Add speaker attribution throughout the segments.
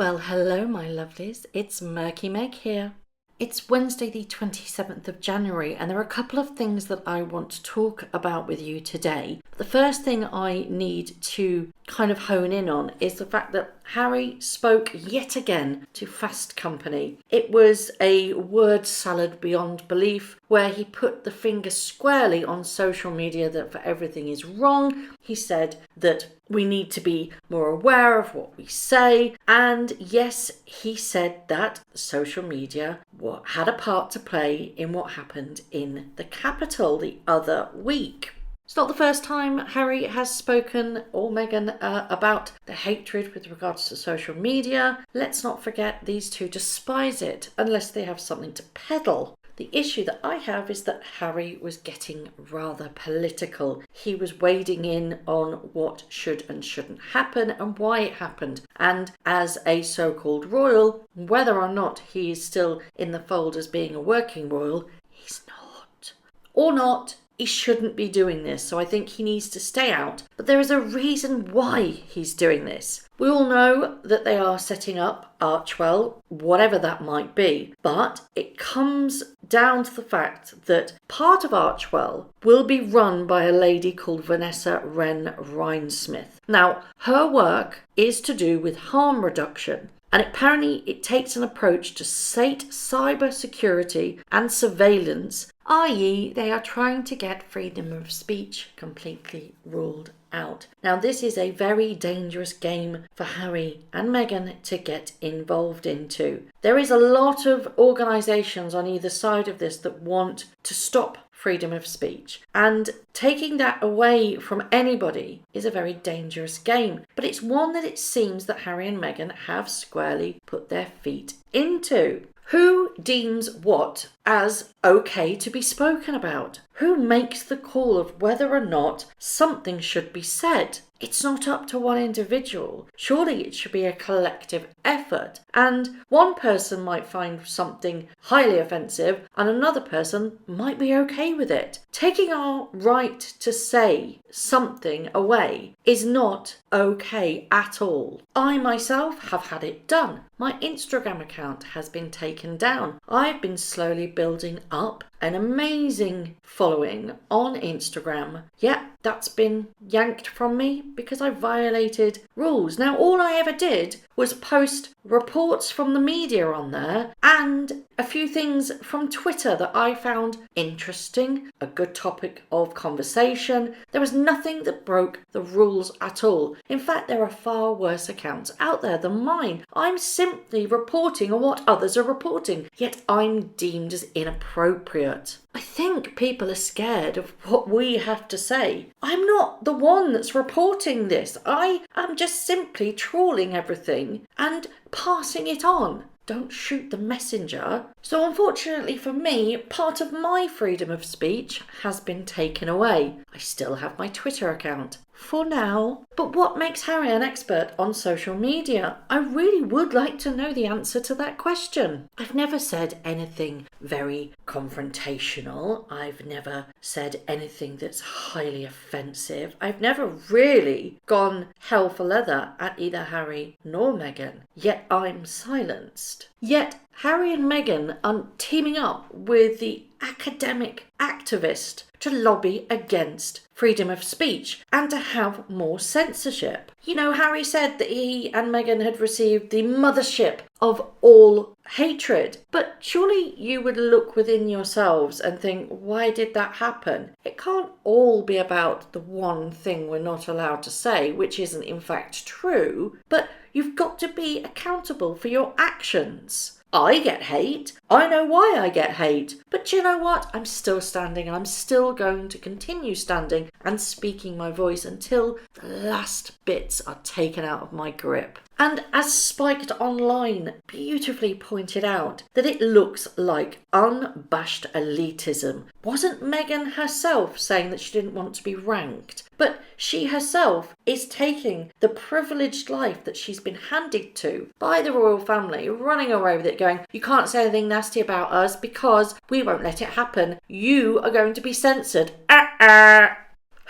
Speaker 1: Well, hello my lovelies, it's Murky Meg here. It's Wednesday the 27th of January and there are a couple of things that I want to talk about with you today. The first thing I need to kind of hone in on is the fact that Harry spoke yet again to Fast Company. It was a word salad beyond belief where he put the finger squarely on social media that for everything is wrong. He said that we need to be more aware of what we say. And yes, he said that social media had a part to play in what happened in the capital the other week. It's not the first time Harry has spoken, or Meghan, about the hatred with regards to social media. Let's not forget these two despise it unless they have something to peddle. The issue that I have is that Harry was getting rather political. He was wading in on what should and shouldn't happen and why it happened. And as a so-called royal, whether or not he is still in the fold as being a working royal, he's not. Or not. He shouldn't be doing this, so I think he needs to stay out. But there is a reason why he's doing this. We all know that they are setting up Archewell, whatever that might be. But it comes down to the fact that part of Archewell will be run by a lady called Vanessa Wren Rhinesmith. Now, her work is to do with harm reduction. And apparently it takes an approach to cyber security and surveillance, i.e. they are trying to get freedom of speech completely ruled out. Now this is a very dangerous game for Harry and Meghan to get involved into. There is a lot of organisations on either side of this that want to stop freedom of speech, and taking that away from anybody is a very dangerous game, but it's one that it seems that Harry and Meghan have squarely put their feet into. Who deems what as okay to be spoken about? Who makes the call of whether or not something should be said? It's not up to one individual. Surely it should be a collective effort. And one person might find something highly offensive and another person might be okay with it. Taking our right to say something away is not okay at all. I myself have had it done. My Instagram account has been taken down. I've been slowly building up an amazing following on Instagram. Yeah, that's been yanked from me because I violated rules. Now, all I ever did was post reports from the media on there and a few things from Twitter that I found interesting, a good topic of conversation. There was nothing that broke the rules at all. In fact, there are far worse accounts out there than mine. I'm simply reporting on what others are reporting, yet I'm deemed as inappropriate. I think people are scared of what we have to say. I'm not the one that's reporting this. I am just simply trawling everything and passing it on. Don't shoot the messenger. So unfortunately for me, part of my freedom of speech has been taken away. I still have my Twitter account. For now. But what makes Harry an expert on social media? I really would like to know the answer to that question. I've never said anything very confrontational. I've never said anything that's highly offensive. I've never really gone hell for leather at either Harry nor Meghan. Yet I'm silenced. Yet Harry and Meghan are teaming up with the academic activist to lobby against freedom of speech and to have more censorship. You know, Harry said that he and Meghan had received the mothership of all hatred. But surely you would look within yourselves and think, why did that happen? It can't all be about the one thing we're not allowed to say, which isn't in fact true, but you've got to be accountable for your actions. I get hate. I know why I get hate. But you know what? I'm still standing and I'm still going to continue standing and speaking my voice until the last bits are taken out of my grip. And as Spiked Online beautifully pointed out, that it looks like unabashed elitism. Wasn't Meghan herself saying that she didn't want to be ranked? But she herself is taking the privileged life that she's been handed to by the royal family, running away with it, going, you can't say anything nasty about us because we won't let it happen. You are going to be censored.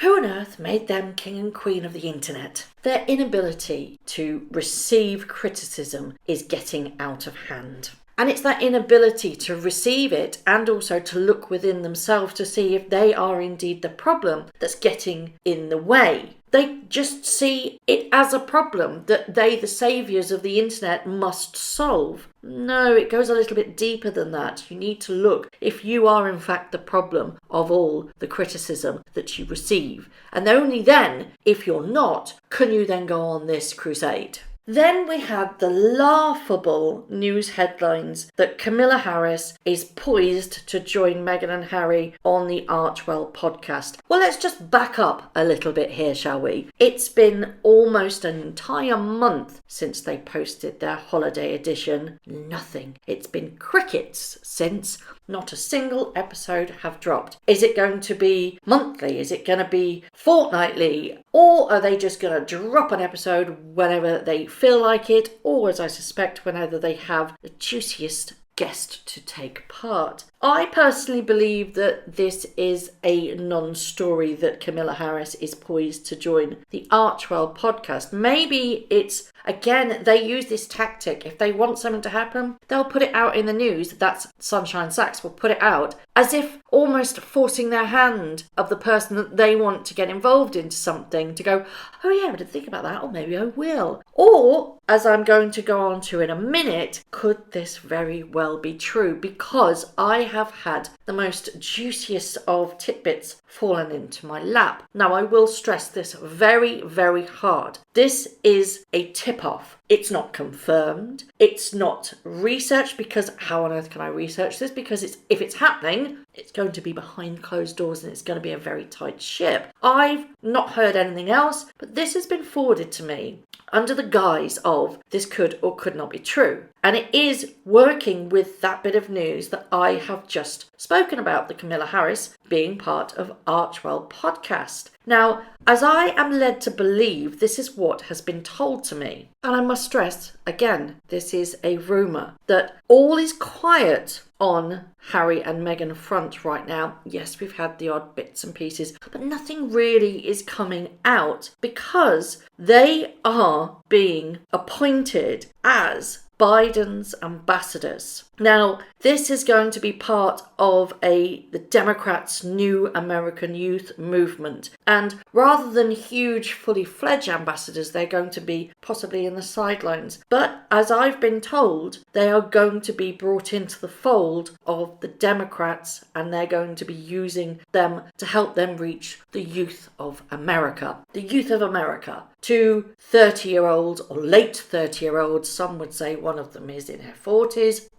Speaker 1: Who on earth made them king and queen of the internet? Their inability to receive criticism is getting out of hand. And it's that inability to receive it and also to look within themselves to see if they are indeed the problem that's getting in the way. They just see it as a problem that they, the saviours of the internet, must solve. No, it goes a little bit deeper than that. You need to look if you are in fact the problem of all the criticism that you receive. And only then, if you're not, can you then go on this crusade. Then we had the laughable news headlines that Camilla Harris is poised to join Meghan and Harry on the Archewell podcast. Well, let's just back up a little bit here, shall we? It's been almost an entire month since they posted their holiday edition. Nothing. It's been crickets since. Not a single episode have dropped. Is it going to be monthly? Is it going to be fortnightly? Or are they just going to drop an episode whenever they feel like it? Or, as I suspect, whenever they have the juiciest guest to take part. I personally believe that this is a non-story that Camilla Harris is poised to join the Archewell podcast. Maybe it's, again, they use this tactic. If they want something to happen, they'll put it out in the news. That's Sunshine Sachs will put it out as if almost forcing their hand of the person that they want to get involved into something to go, oh yeah, I didn't think about that, or maybe I will. Or, as I'm going to go on to in a minute, could this very well be true? Because I have had the most juiciest of tidbits fallen into my lap. Now, I will stress this very, very hard. This is a tip-off. It's not confirmed. It's not researched, because how on earth can I research this? Because if it's happening, it's going to be behind closed doors and it's going to be a very tight ship. I've not heard anything else, but this has been forwarded to me under the guise of this could or could not be true. And it is working with that bit of news that I have just spoken about, the Camilla Harris being part of Archewell podcast. Now, as I am led to believe, this is what has been told to me. And I must stress, again, this is a rumour, that all is quiet on Harry and Meghan front right now. Yes, we've had the odd bits and pieces, but nothing really is coming out because they are being appointed as Biden's ambassadors. Now, this is going to be part of the Democrats' new American youth movement. And rather than huge, fully fledged ambassadors, they're going to be possibly in the sidelines. But as I've been told, they are going to be brought into the fold of the Democrats, and they're going to be using them to help them reach the youth of America. The youth of America. To 30-year-olds or late 30-year-olds, some would say one of them is in her 40s.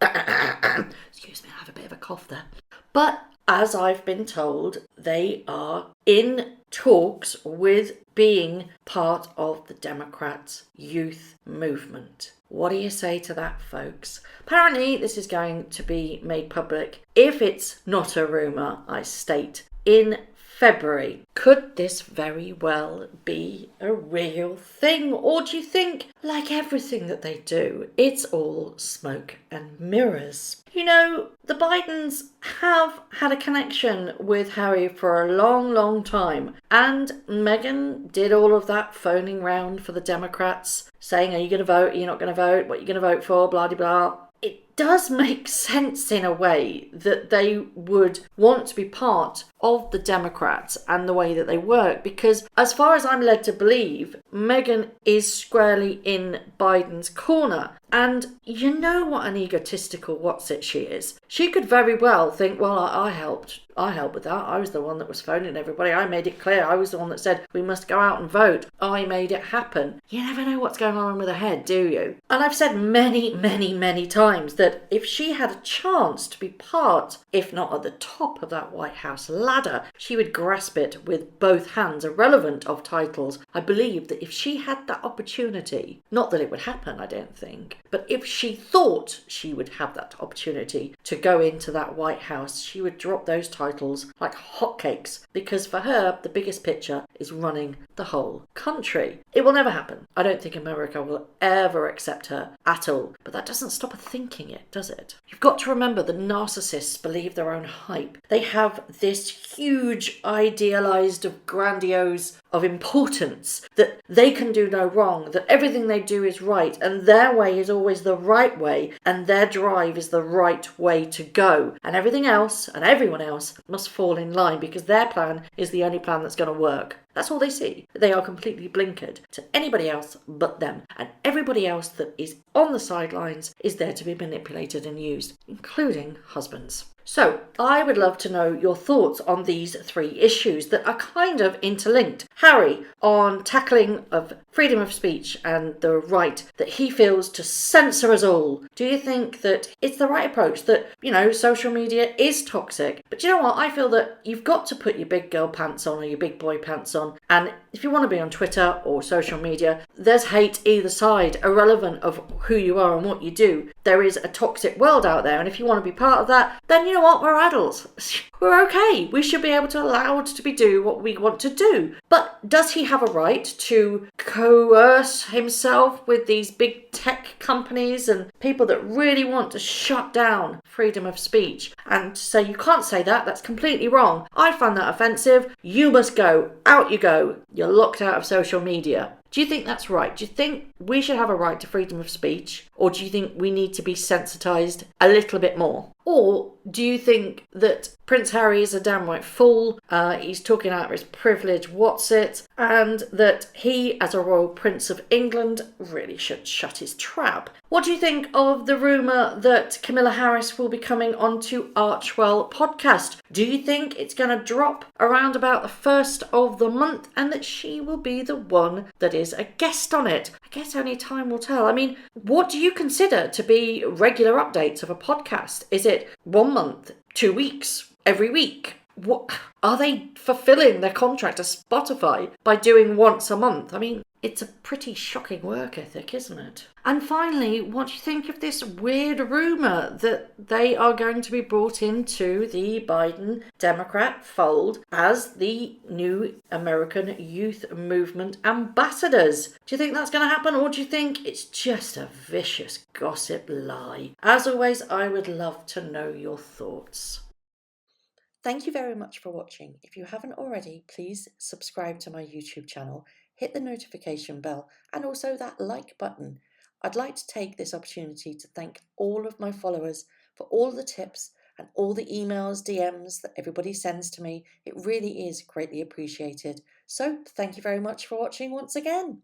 Speaker 1: Excuse me, I have a bit of a cough there. But as I've been told, they are in talks with being part of the Democrats' youth movement. What do you say to that, folks? Apparently, this is going to be made public, if it's not a rumour, I state, in February. Could this very well be a real thing? Or do you think, like everything that they do, it's all smoke and mirrors? You know, the Bidens have had a connection with Harry for a long, long time. And Meghan did all of that phoning round for the Democrats, saying, are you going to vote? Are you not going to vote? What are you going to vote for? Blah, blah, blah. It does make sense in a way that they would want to be part of the Democrats and the way that they work, because as far as I'm led to believe, Meghan is squarely in Biden's corner. And you know what an egotistical what's-it she is. She could very well think, well, I helped with that. I was the one that was phoning everybody. I made it clear. I was the one that said we must go out and vote. I made it happen. You never know what's going on with her head, do you? And I've said many, many, many times that if she had a chance to be part, if not at the top of that White House ladder, she would grasp it with both hands, irrelevant of titles. I believe that if she had that opportunity, not that it would happen, I don't think, but if she thought she would have that opportunity to go into that White House, she would drop those titles like hotcakes, because for her, the biggest picture is running the whole country. It will never happen. I don't think America will ever accept her at all. But that doesn't stop her thinking it, does it? You've got to remember that narcissists believe their own hype. They have this huge idealized of grandiose of importance, that they can do no wrong, that everything they do is right, and their way is always the right way, and their drive is the right way to go. And everything else and everyone else must fall in line, because their plan is the only plan that's going to work. That's all they see. They are completely blinkered to anybody else but them. And everybody else that is on the sidelines is there to be manipulated and used, including husbands. So, I would love to know your thoughts on these three issues that are kind of interlinked. Harry, on tackling of freedom of speech and the right that he feels to censor us all. Do you think that it's the right approach, that, social media is toxic? But you know what? I feel that you've got to put your big girl pants on or your big boy pants on. And if you want to be on Twitter or social media, there's hate either side, irrelevant of who you are and what you do. There is a toxic world out there. And if you want to be part of that, then you know what? We're adults. We're okay. We should be able to allow to do what we want to do. But does he have a right to coerce himself with these big tech companies and people that really want to shut down freedom of speech and say you can't say that, that's completely wrong? I find that offensive. You must go. Out you go. You're locked out of social media. Do you think that's right? Do you think we should have a right to freedom of speech? Or do you think we need to be sensitised a little bit more? Or do you think that Prince Harry is a damn right fool, he's talking out of his privilege, what's it, and that he, as a royal prince of England, really should shut his trap? What do you think of the rumour that Camilla Harris will be coming onto Archewell podcast? Do you think it's going to drop around about the 1st of the month and that she will be the one that is a guest on it? I guess only time will tell. I mean, what do you consider to be regular updates of a podcast? Is it 1 month, 2 weeks, every week? What are they fulfilling their contract to Spotify by doing once a month? I mean, it's a pretty shocking work ethic, isn't it? And finally, what do you think of this weird rumour that they are going to be brought into the Biden Democrat fold as the new American Youth Movement ambassadors? Do you think that's going to happen, or do you think it's just a vicious gossip lie? As always, I would love to know your thoughts. Thank you very much for watching. If you haven't already, please subscribe to my YouTube channel, hit the notification bell and also that like button. I'd like to take this opportunity to thank all of my followers for all the tips and all the emails, DMs that everybody sends to me. It really is greatly appreciated. So thank you very much for watching once again.